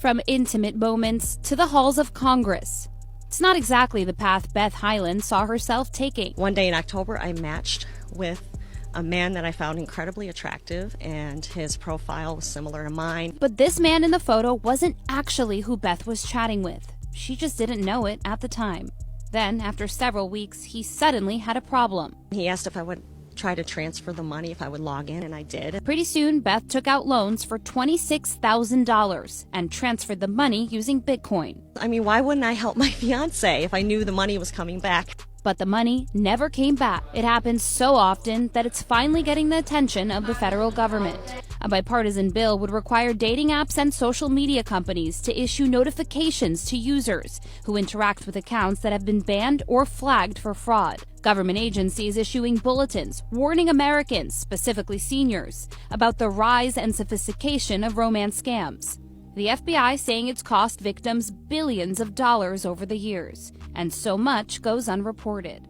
from intimate moments to the halls of Congress. It's not exactly the path Beth Hyland saw herself taking. One day in October, I matched with a man that I found incredibly attractive, and his profile was similar to mine. But this man in the photo wasn't actually who Beth was chatting with. She just didn't know it at the time. Then, after several weeks, he suddenly had a problem. He asked if I would try to transfer the money if I would log in, and I did. Pretty soon, Beth took out loans for $26,000 and transferred the money using Bitcoin. I mean, why wouldn't I help my fiance if I knew the money was coming back? But the money never came back. It happens so often that it's finally getting the attention of the federal government. A bipartisan bill would require dating apps and social media companies to issue notifications to users who interact with accounts that have been banned or flagged for fraud. Government agencies issuing bulletins warning Americans, specifically seniors, about the rise and sophistication of romance scams. The FBI saying it's cost victims billions of dollars over the years, and so much goes unreported.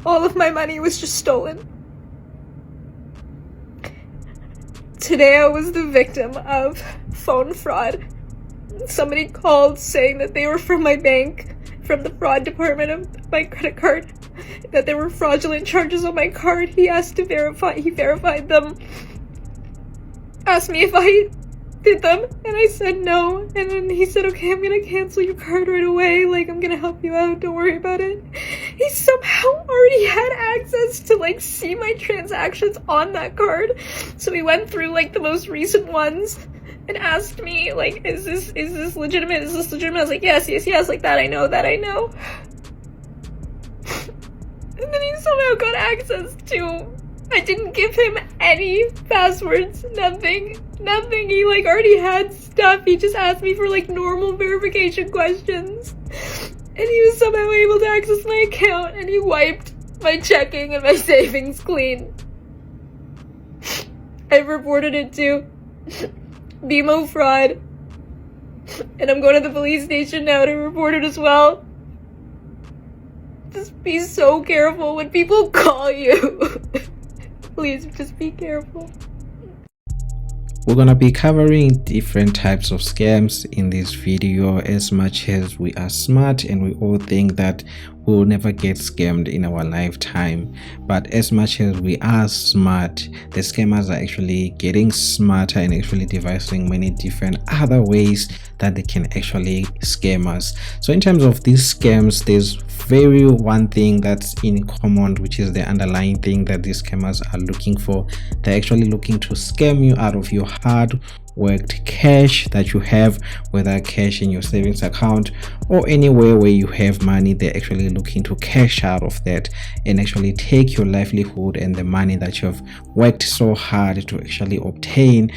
All of my money was just stolen. Today I was the victim of phone fraud. Somebody called saying that they were from my bank, from the fraud department of my credit card, that there were fraudulent charges on my card. He asked to verify, he verified them, asked me if I did them, and I said no, and then he said, okay, I'm gonna cancel your card right away, like, I'm gonna help you out, don't worry about it. He somehow already had access to, like, see my transactions on that card, so he went through, like, the most recent ones, and asked me, like, is this legitimate, is this legitimate? I was like, yes, like, that I know. And then he somehow got access to, I didn't give him any passwords, nothing. He, like, already had stuff. He just asked me for, like, normal verification questions. And he was somehow able to access my account, and he wiped my checking and my savings clean. I reported it to BMO fraud. And I'm going to the police station now to report it as well. Just be so careful when people call you. Please, just be careful. We're gonna be covering different types of scams in this video. As much as we are smart and we all think that we'll never get scammed in our lifetime, but as much as we are smart, the scammers are actually getting smarter and actually devising many different other ways that they can actually scam us. So in terms of these scams, there's one thing that's in common, which is the underlying thing that these scammers are looking for. They're actually looking to scam you out of your hard worked cash that you have, whether cash in your savings account or anywhere where you have money. They're actually looking to cash out of that and actually take your livelihood and the money that you've worked so hard to actually obtain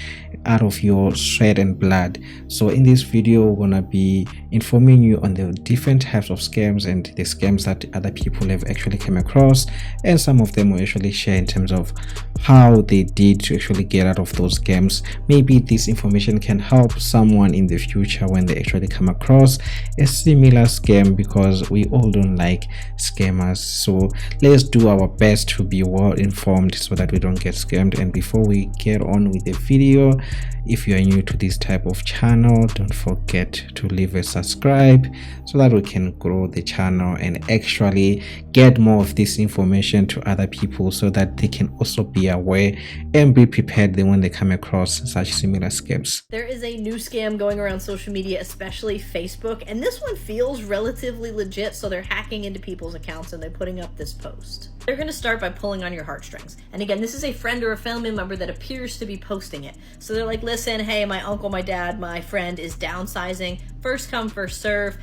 out of your sweat and blood. So in this video, we're gonna be informing you on the different types of scams and the scams that other people have actually come across, and some of them will actually share in terms of how they did to actually get out of those scams. Maybe this information can help someone in the future when they actually come across a similar scam, because we all don't like scammers. So let's do our best to be well informed so that we don't get scammed. And before we get on with the video, if you are new to this type of channel, don't forget to leave a subscribe so that we can grow the channel and actually get more of this information to other people so that they can also be aware and be prepared then when they come across such similar scams. There is a new scam going around social media, especially Facebook, and this one feels relatively legit. So they're hacking into people's accounts and they're putting up this post. They're going to start by pulling on your heartstrings. And again, this is a friend or a family member that appears to be posting it. So they're like, listen, hey, my uncle, my dad, my friend is downsizing. First come, first serve.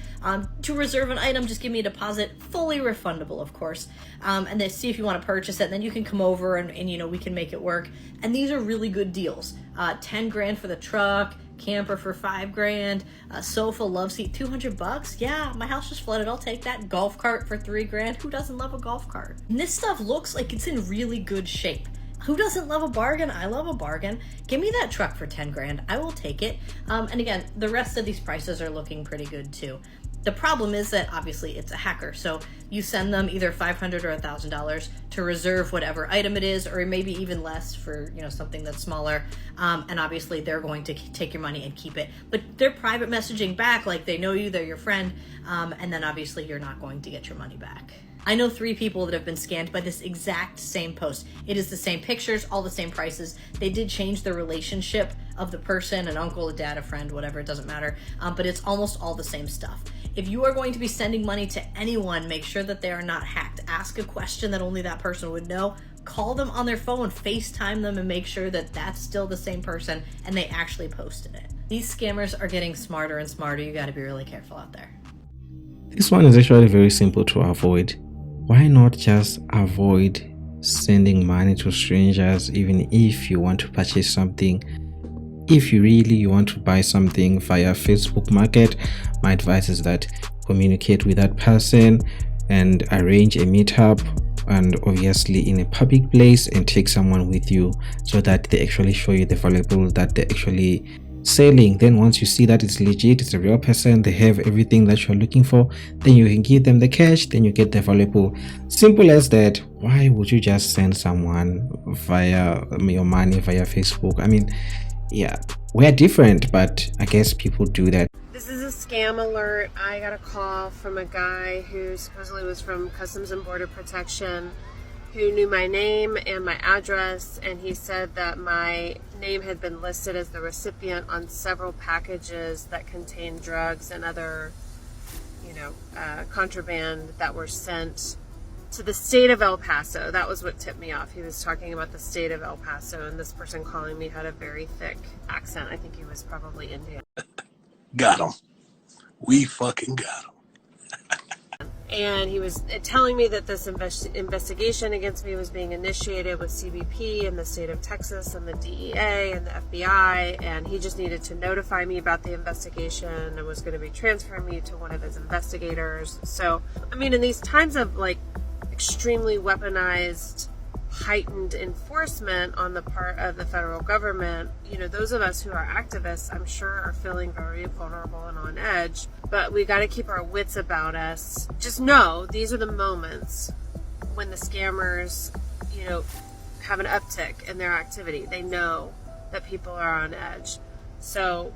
To reserve an item, just give me a deposit, fully refundable, of course. And then see if you want to purchase it. And then you can come over and you know, we can make it work. And these are really good deals. 10 grand for the truck, camper for 5 grand, a sofa, love seat, 200 bucks. Yeah, my house just flooded. I'll take that. Golf cart for 3 grand. Who doesn't love a golf cart? And this stuff looks like it's in really good shape. Who doesn't love a bargain? I love a bargain. Give me that truck for 10 grand. I will take it. And again, the rest of these prices are looking pretty good too. The problem is that obviously it's a hacker, so you send them either $500 or $1,000 to reserve whatever item it is, or maybe even less for, you know, something that's smaller. And obviously they're going to take your money and keep it. But they're private messaging back, like they know you, they're your friend, and then obviously you're not going to get your money back. I know 3 people that have been scammed by this exact same post. It is the same pictures, all the same prices. They did change the relationship of the person, an uncle, a dad, a friend, whatever, it doesn't matter. But it's almost all the same stuff. If you are going to be sending money to anyone, make sure that they are not hacked. Ask a question that only that person would know. Call them on their phone, FaceTime them, and make sure that that's still the same person and they actually posted it. These scammers are getting smarter and smarter. You got to be really careful out there. This one is actually very simple to avoid. Why not just avoid sending money to strangers, even if you want to purchase something? If you really want to buy something via Facebook Market, my advice is that communicate with that person and arrange a meetup, and obviously in a public place, and take someone with you so that they actually show you the valuable that they're actually selling. Then once you see that it's legit, it's a real person, they have everything that you're looking for, then you can give them the cash, then you get the valuable. Simple as that. Why would you just send someone via your money via Facebook? I mean, yeah, we're different, but I guess people do that. This is a scam alert. I got a call from a guy who supposedly was from Customs and Border Protection, who knew my name and my address, and he said that my name had been listed as the recipient on several packages that contained drugs and other, contraband that were sent to the state of El Paso. That was what tipped me off. He was talking about the state of El Paso, and this person calling me had a very thick accent. I think he was probably Indian. Got him. We fucking got him. And he was telling me that this investigation against me was being initiated with CBP in the state of Texas and the DEA and the FBI, and he just needed to notify me about the investigation and was going to be transferring me to one of his investigators. So, I mean, in these times of like extremely weaponized, heightened enforcement on the part of the federal government, those of us who are activists, I'm sure, are feeling very vulnerable and on edge. But we got to keep our wits about us. Just know these are the moments when the scammers, have an uptick in their activity. They know that people are on edge. So,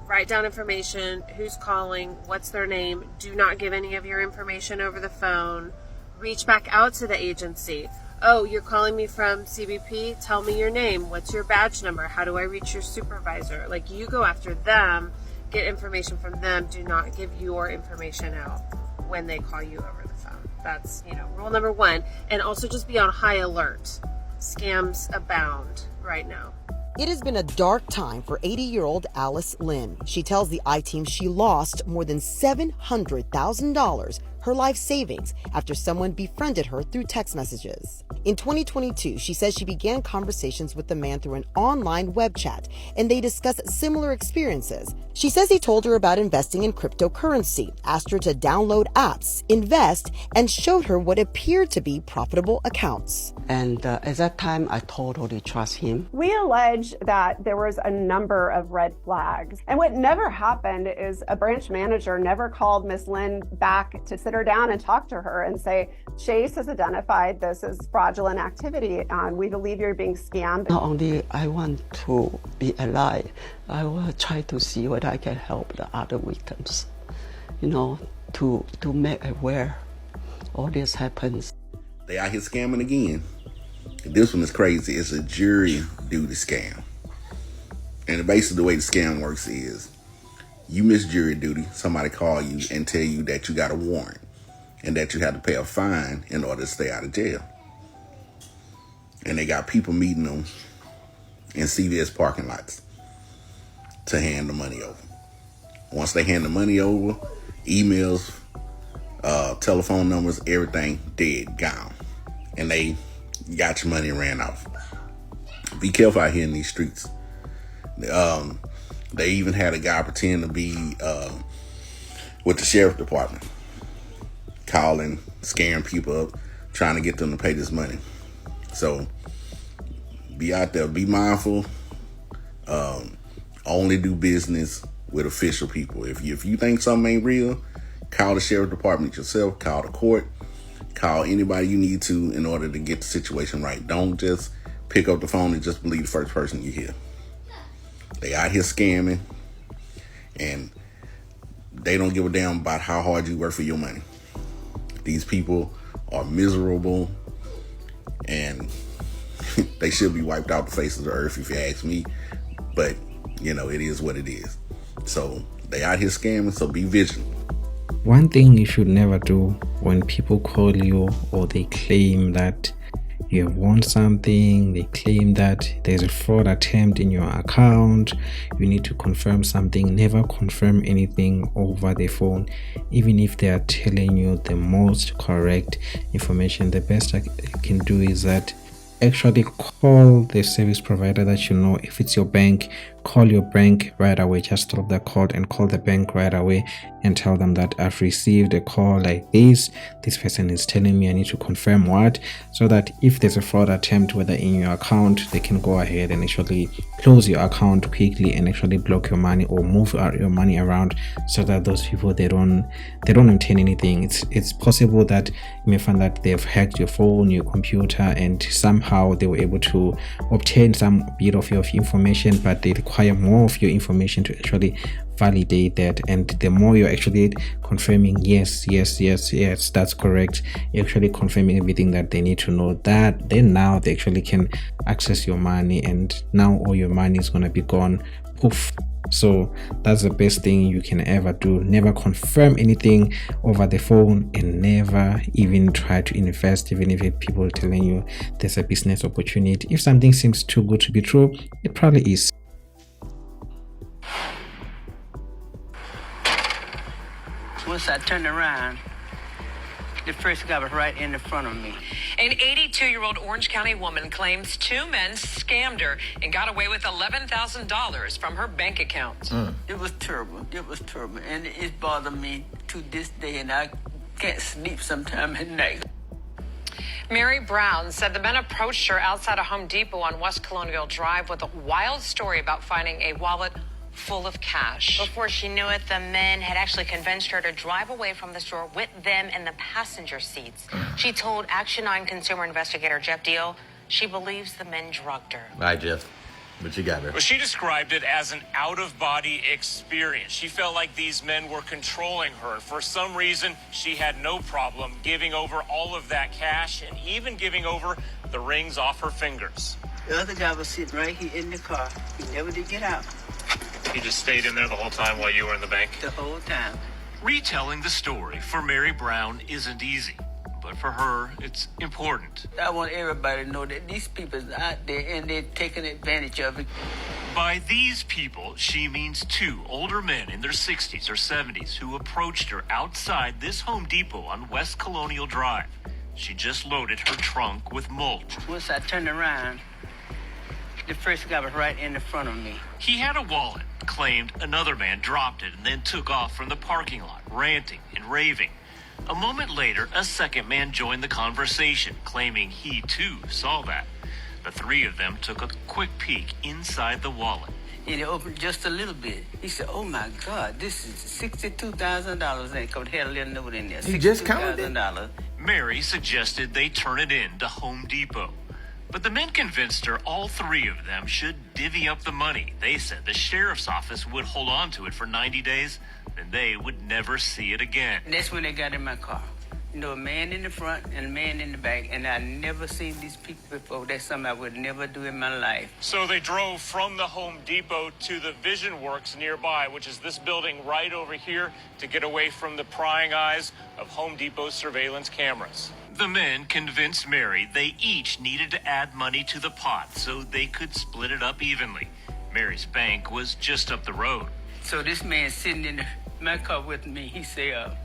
write down information, who's calling, what's their name. Do not give any of your information over the phone. Reach back out to the agency. Oh, you're calling me from CBP? Tell me your name. What's your badge number? How do I reach your supervisor? Like, you go after them, get information from them. Do not give your information out when they call you over the phone. That's, rule number 1. And also just be on high alert. Scams abound right now. It has been a dark time for 80-year-old Alice Lynn. She tells the I-Team she lost more than $700,000, her life savings, after someone befriended her through text messages. In 2022, she says she began conversations with the man through an online web chat, and they discussed similar experiences. She says he told her about investing in cryptocurrency, asked her to download apps, invest, and showed her what appeared to be profitable accounts. And at that time, I totally trust him. We allege that there was a number of red flags. And what never happened is a branch manager never called Miss Lynn back to sit her down and talk to her and say, Chase has identified this as fraudulent activity. We believe you're being scammed. Not only I want to be alive, I will try to see what I can help the other victims, to make aware all this happens. They out here scamming again. This one is crazy. It's a jury duty scam. And basically the way the scam works is you miss jury duty, somebody call you and tell you that you got a warrant and that you have to pay a fine in order to stay out of jail. And they got people meeting them in CVS parking lots to hand the money over. Once they hand the money over, emails, telephone numbers, everything dead, gone. And they got your money and ran off. Be careful out here in these streets. They even had a guy pretend to be with the sheriff department, calling, scaring people up, trying to get them to pay this money. So be out there, be mindful, only do business with official people. If you think something ain't real, call the sheriff department yourself, call the court, call anybody you need to in order to get the situation right. Don't just pick up the phone and just believe the first person you hear. They out here scamming, and they don't give a damn about how hard you work for your money. These people are miserable, and they should be wiped out the face of the earth if you ask me. But, it is what it is. So they out here scamming, so be vigilant. One thing you should never do when people call you or they claim that you have won something, they claim that there's a fraud attempt in your account, you need to confirm something. Never confirm anything over the phone, even if they are telling you the most correct information. The best I can do is that actually call the service provider that you know. If it's your bank, call your bank right away. Just stop the call and call the bank right away and tell them that I've received a call like this person is telling me I need to confirm what, so that if there's a fraud attempt, whether in your account, they can go ahead and actually close your account quickly and actually block your money or move your money around, so that those people they don't obtain anything. It's possible that you may find that they've hacked your phone, your computer, and somehow they were able to obtain some bit of your information, but they require more of your information to actually validate that. And the more you're actually confirming yes, that's correct, you're actually confirming everything that they need to know, that then now they actually can access your money, and now all your money is going to be gone, poof. So that's the best thing you can ever do. Never confirm anything over the phone, and never even try to invest, even if people are telling you there's a business opportunity. If something seems too good to be true, it probably is. Once I turned around, the first guy was right in the front of me. An 82-year-old Orange County woman claims two men scammed her and got away with $11,000 from her bank account. It was terrible. And it bothered me to this day, and I can't sleep sometime at night. Mary Brown said the men approached her outside a Home Depot on West Colonial Drive with a wild story about finding a wallet full of cash. Before she knew it, the men had actually convinced her to drive away from the store with them in the passenger seats. She told Action 9 consumer investigator Jeff Deal she believes the men drugged her. Hi, Jeff. What you got her? Well, she described it as an out-of-body experience. She felt like these men were controlling her. For some reason, she had no problem giving over all of that cash and even giving over the rings off her fingers. The other guy was sitting right here in the car. He never did get out. He just stayed in there the whole time while you were in the bank? The whole time. Retelling the story for Mary Brown isn't easy, but for her, it's important. I want everybody to know that these people are out there and they're taking advantage of it. By these people, she means two older men in their 60s or 70s who approached her outside this Home Depot on West Colonial Drive. She just loaded her trunk with mulch. Once I turned around, the first guy was right in the front of me. He had a wallet, claimed another man dropped it and then took off from the parking lot, ranting and raving. A moment later, a second man joined the conversation, claiming he too saw that. The three of them took a quick peek inside the wallet. And he opened just a little bit. He said, "Oh my God, this is $62,000." And he had a little note in there. He just counted it? $62,000. Mary suggested they turn it in to Home Depot. But the men convinced her all three of them should divvy up the money. They said the sheriff's office would hold on to it for 90 days, then they would never see it again. That's when they got in my car. You know, a man in the front and a man in the back, and I never seen these people before. That's something I would never do in my life. So they drove from the Home Depot to the Vision Works nearby, which is this building right over here, to get away from the prying eyes of Home Depot's surveillance cameras. The men convinced Mary they each needed to add money to the pot so they could split it up evenly. Mary's bank was just up the road. So this man sitting in my car with me, he said,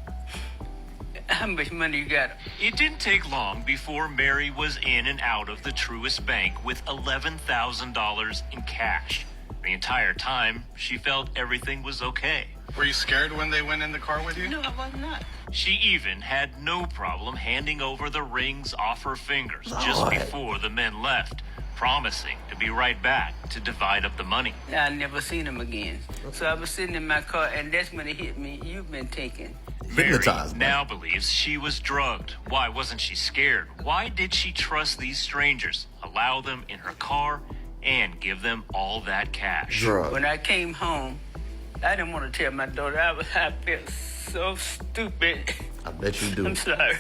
"How much money you got?" It didn't take long before Mary was in and out of the Truist Bank with $11,000 in cash. The entire time, she felt everything was okay. Were you scared when they went in the car with you? No, I was not. She even had no problem handing over the rings off her fingers just before the men left, promising to be right back to divide up the money. I never seen him again. So I was sitting in my car, and that's when it hit me. You've been taken. Mary now believes she was drugged. Why wasn't she scared? Why did she trust these strangers, allow them in her car, and give them all that cash? When I came home, I didn't want to tell my daughter. I felt so stupid. I bet you do. I'm sorry.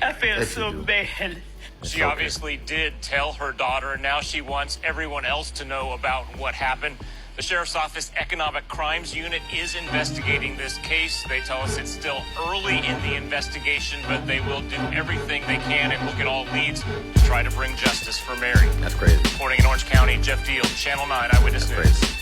I felt so bad. She obviously did tell her daughter, and now she wants everyone else to know about what happened. The Sheriff's Office Economic Crimes Unit is investigating this case. They tell us it's still early in the investigation, but they will do everything they can and look at all leads to try to bring justice for Mary. That's crazy. Reporting in Orange County, Jeff Deal, Channel 9 Eyewitness News.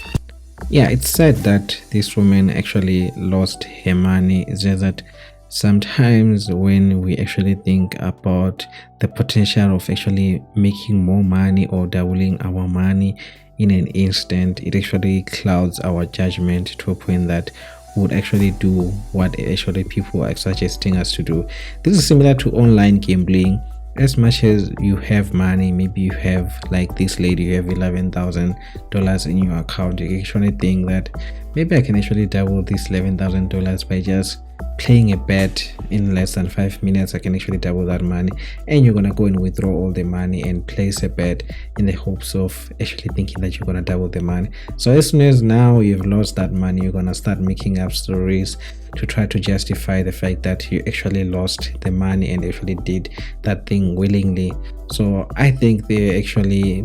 Yeah, it's said that this woman actually lost her money. It's just that sometimes when we actually think about the potential of actually making more money or doubling our money in an instant, it actually clouds our judgment to a point that we would actually do what actually people are suggesting us to do. This is similar to online gambling. As much as you have money, maybe you have, like this lady, you have $11,000 in your account, you actually think that maybe I can actually double this $11,000 by just playing a bet in less than 5 minutes. I can actually double that money, and you're gonna go and withdraw all the money and place a bet in the hopes of actually thinking that you're gonna double the money. So as soon as now you've lost that money, you're gonna start making up stories to try to justify the fact that you actually lost the money and actually did that thing willingly. So I think they actually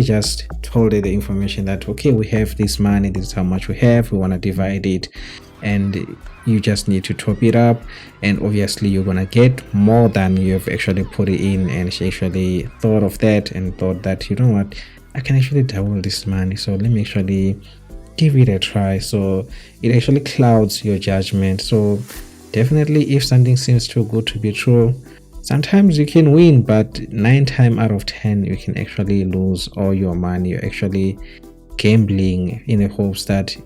just told her the information that, okay, we have this money, this is how much we have, we want to divide it, and you just need to top it up, and obviously you're gonna get more than you've actually put it in. And she actually thought of that and thought that, you know what, I can actually double this money, so let me actually give it a try. So it actually clouds your judgment. So definitely, if something seems too good to be true, sometimes you can win, but 9 times out of 10 you can actually lose all your money. You're actually gambling in the hopes that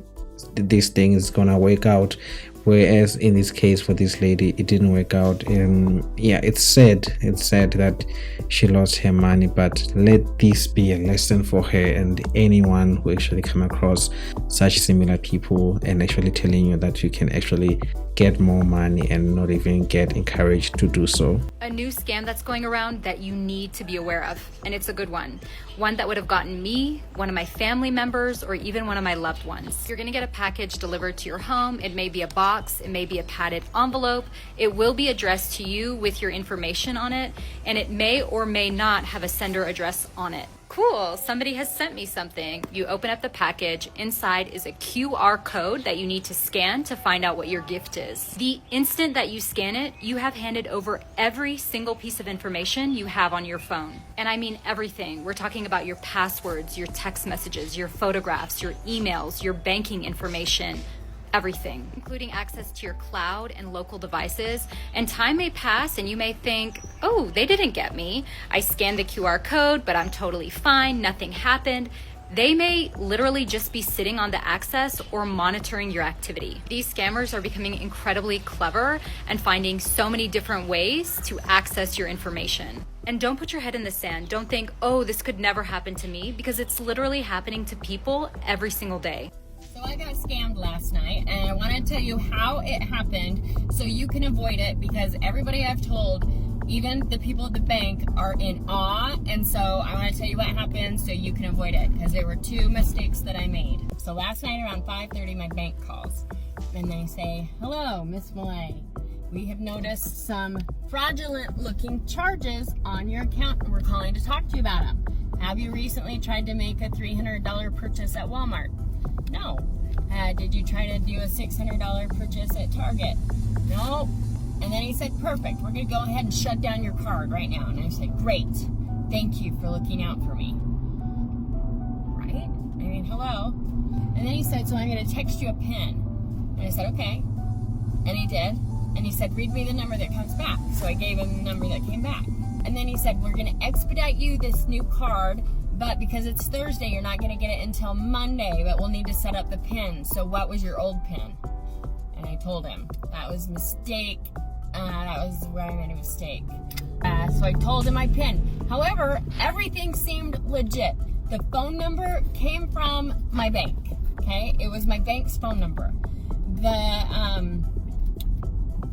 this thing is gonna work out, whereas in this case for this lady it didn't work out. And yeah, it's sad that she lost her money, but let this be a lesson for her and anyone who actually come across such similar people and actually telling you that you can actually get more money and not even get encouraged to do so. A new scam that's going around that you need to be aware of, and it's a good one that would have gotten me, one of my family members, or even one of my loved ones. You're gonna get a package delivered to your home. It may be a box, it may be a padded envelope. It will be addressed to you with your information on it, and it may or may not have a sender address on it. Cool, somebody has sent me something. You open up the package. Inside is a QR code that you need to scan to find out what your gift is. The instant that you scan it, you have handed over every single piece of information you have on your phone. And I mean everything. We're talking about your passwords, your text messages, your photographs, your emails, your banking information, everything, including access to your cloud and local devices. And time may pass and you may think, oh, they didn't get me. I scanned the QR code, but I'm totally fine. Nothing happened. They may literally just be sitting on the access or monitoring your activity. These scammers are becoming incredibly clever and finding so many different ways to access your information. And don't put your head in the sand. Don't think, oh, this could never happen to me, because it's literally happening to people every single day. So I got scammed last night, and I want to tell you how it happened so you can avoid it, because everybody I've told, even the people at the bank, are in awe. And so I want to tell you what happened so you can avoid it, because there were 2 mistakes that I made. So last night around 5:30 my bank calls and they say, hello, Miss Millay. We have noticed some fraudulent looking charges on your account and we're calling to talk to you about them. Have you recently tried to make a $300 purchase at Walmart? No. Did you try to do a $600 purchase at Target? No. And then he said, perfect, we're going to go ahead and shut down your card right now. And I said, great. Thank you for looking out for me. Right? I mean, hello. And then he said, so I'm going to text you a PIN. And I said, okay. And he did. And he said, read me the number that comes back. So I gave him the number that came back. And then he said, we're going to expedite you this new card, but because it's Thursday, you're not going to get it until Monday, but we'll need to set up the PIN. So what was your old PIN? And I told him, that was mistake That was where I made a mistake. So I told him my PIN. However, everything seemed legit. The phone number came from my bank, okay? It was my bank's phone number.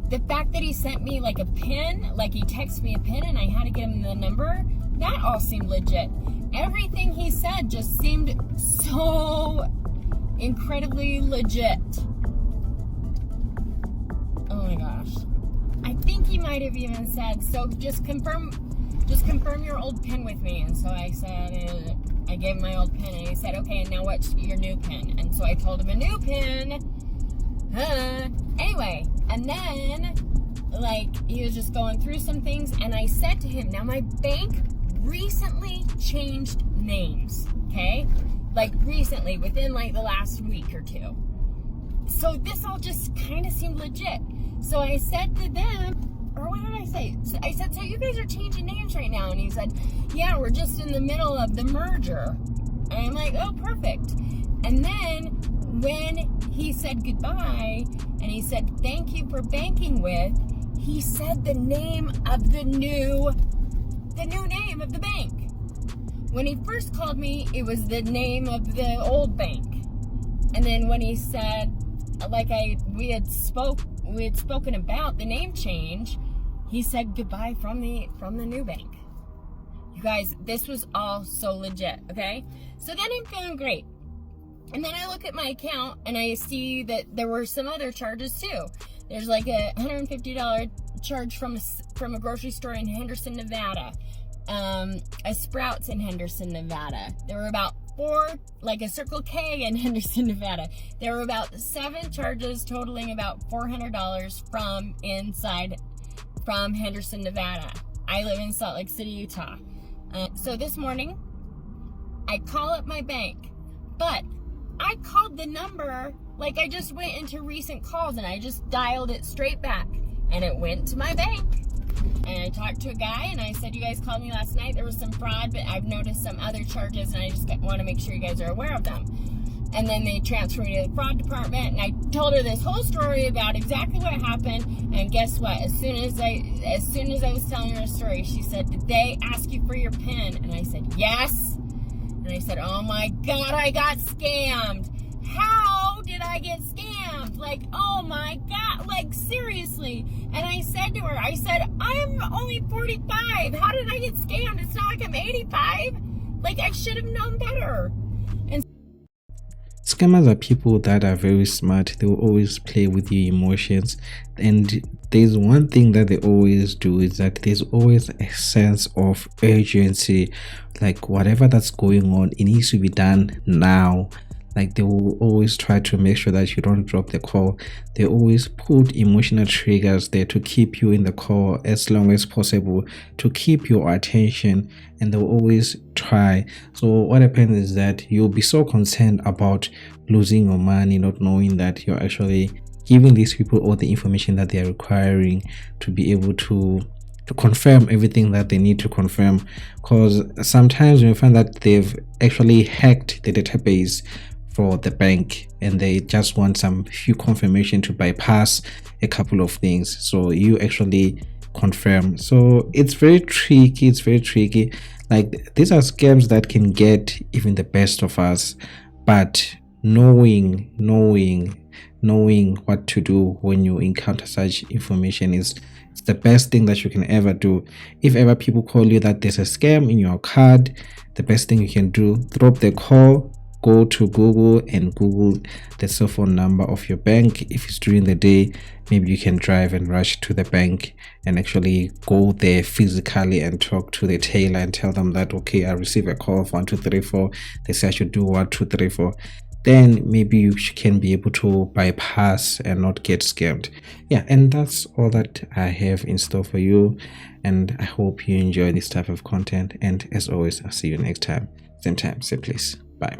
The fact that he sent me like a PIN, like he texted me a PIN and I had to give him the number, that all seemed legit. Everything he said just seemed so incredibly legit. Oh my gosh. I think he might have even said, so just confirm your old PIN with me. And so I said, I gave him my old PIN and he said, okay, and now what's your new PIN? And so I told him a new PIN. Anyway, and then like he was just going through some things and I said to him, now my bank recently changed names, okay? Like recently, within like the last week or two. So this all just kind of seemed legit. So I said to them, or what did I say? I said, so you guys are changing names right now? And he said, yeah, we're just in the middle of the merger. And I'm like, oh, perfect. And then when he said goodbye and he said, thank you for banking with, he said the name of the new name of the bank. When he first called me, it was the name of the old bank. And then when he said, like we had spoken about the name change, he said goodbye from the new bank. You guys, this was all so legit, okay? So then I'm feeling great. And then I look at my account and I see that there were some other charges too. There's like a $150 charge from a grocery store in Henderson, Nevada. A Sprouts in Henderson, Nevada. There were about 4, like a Circle K in Henderson, Nevada. There were about 7 charges totaling about $400 from Henderson, Nevada. I live in Salt Lake City, Utah. So this morning, I call up my bank, but I called the number, like I just went into recent calls and I just dialed it straight back and it went to my bank. And I talked to a guy and I said, you guys called me last night. There was some fraud, but I've noticed some other charges and I just want to make sure you guys are aware of them. And then they transferred me to the fraud department and I told her this whole story about exactly what happened. And guess what? As soon as I was telling her a story, she said, did they ask you for your PIN? And I said, yes. And I said, oh my God, I got scammed. How did I get scammed? Like, oh my God, like seriously. And I said to her, I said, I'm only 45. How did I get scammed? It's not like I'm 85. Like, I should have known better. And scammers are people that are very smart. They will always play with your emotions, and there's one thing that they always do is that there's always a sense of urgency. Like whatever that's going on, it needs to be done now. Like they will always try to make sure that you don't drop the call. They always put emotional triggers there to keep you in the call as long as possible, to keep your attention, and they'll always try. So what happens is that you'll be so concerned about losing your money, not knowing that you're actually giving these people all the information that they're requiring to be able to confirm everything that they need to confirm. Because sometimes when you find that they've actually hacked the database for the bank and they just want some few confirmation to bypass a couple of things, so you actually confirm. So it's very tricky. Like these are scams that can get even the best of us, but knowing what to do when you encounter such information is the best thing that you can ever do. If ever people call you that there's a scam in your card, the best thing you can do, drop the call, go to Google and Google the cell phone number of your bank. If it's during the day, maybe you can drive and rush to the bank and actually go there physically and talk to the teller and tell them that, okay, I received a call of 1234. They say I should do 1234. Then maybe you can be able to bypass and not get scammed. Yeah, and that's all that I have in store for you, and I hope you enjoy this type of content. And as always, I'll see you next time, same time, same place. Bye.